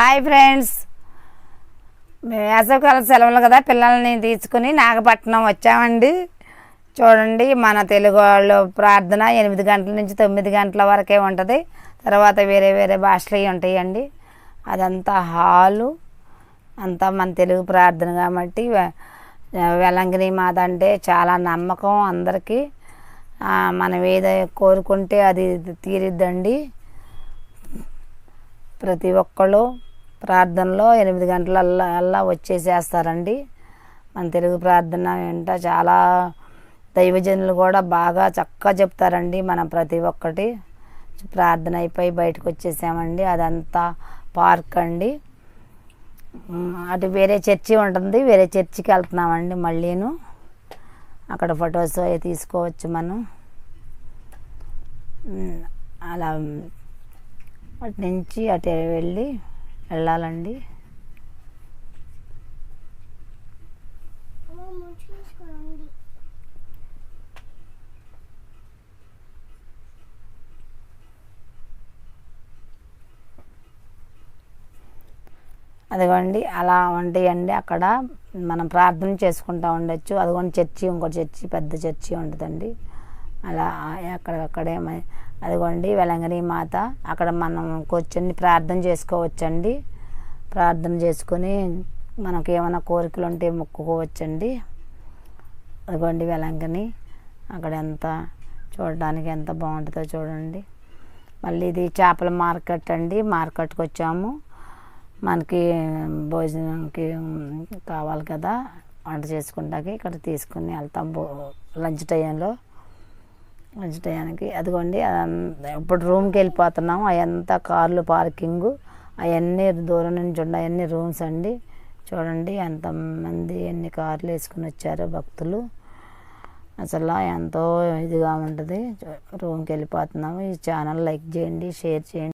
Hi friends, వేసవికాల సెలవులు కదా, పిల్లల్ని తీసుకుని నాగపట్నం వచ్చామండి. చూడండి, మన తెలుగు వాళ్ళు ప్రార్థన 8 గంటల నుంచి 9 గంటల వరకే ఉంటుంది. తర్వాత వేరే వేరే భాషలు ఉంటాయండి. అదంతా హాలు అంతా మన తెలుగు ప్రార్థన కాబట్టి వెలంగిని మాత అంటే చాలా నమ్మకం అందరికీ. మనం ఏదో కోరుకుంటే అది తీరిద్దండి. ప్రతి ఒక్కళ్ళు ప్రార్థనలో 8 గంటలల్లా వచ్చేసేస్తారండి. మన తెలుగు ప్రార్థన వెంట చాలా దైవజనులు కూడా బాగా చక్కగా చెప్తారండి. మనం ప్రతి ఒక్కటి ప్రార్థన అయిపోయి బయటకు వచ్చేసామండి. అదంతా పార్క్ అండి. అటు వేరే చర్చి ఉంటుంది, వేరే చర్చికి వెళ్తున్నామండి. మళ్ళీను అక్కడ ఫొటోస్ అవి తీసుకోవచ్చు మనం. అలా అటు నుంచి అటు వెళ్ళాలండి. అదిగోండి అలా ఉంటాయండి. అక్కడ మనం ప్రార్థన చేసుకుంటూ ఉండొచ్చు. అదిగోండి చర్చి, ఇంకో చర్చి, పెద్ద చర్చి ఉంటుందండి. అలా అక్కడక్కడే అదిగోండి వెలంగిని మాత. అక్కడ మనం కూర్చొని ప్రార్థన చేసుకోవచ్చండి. ప్రార్థన చేసుకొని మనకు ఏమైనా కోరికలు ఉంటే మొక్కుకోవచ్చండి. అదిగోండి వెలంగిని. అక్కడ ఎంత చూడడానికి ఎంత బాగుంటుందో చూడండి. మళ్ళీ ఇది చేపల మార్కెట్ అండి. మార్కెట్కి వచ్చాము. మనకి భోజనంకి కావాలి కదా, వంట చేసుకుంటాకి ఇక్కడ తీసుకుని వెళ్తాం లంచ్ టైంకి. అదిగోండి ఇప్పుడు రూమ్కి వెళ్ళిపోతున్నాము. అవంతా కార్లు పార్కింగు, అవన్నీ దూరం నుంచి ఉండే అవన్నీ రూమ్స్ అండి. చూడండి ఎంతమంది ఎన్ని కార్లు వేసుకుని వచ్చారో భక్తులు. అసలు ఎంతో ఇదిగా ఉంటుంది. రూమ్కి వెళ్ళిపోతున్నాము. ఈ ఛానల్ లైక్ చేయండి, షేర్ చేయండి.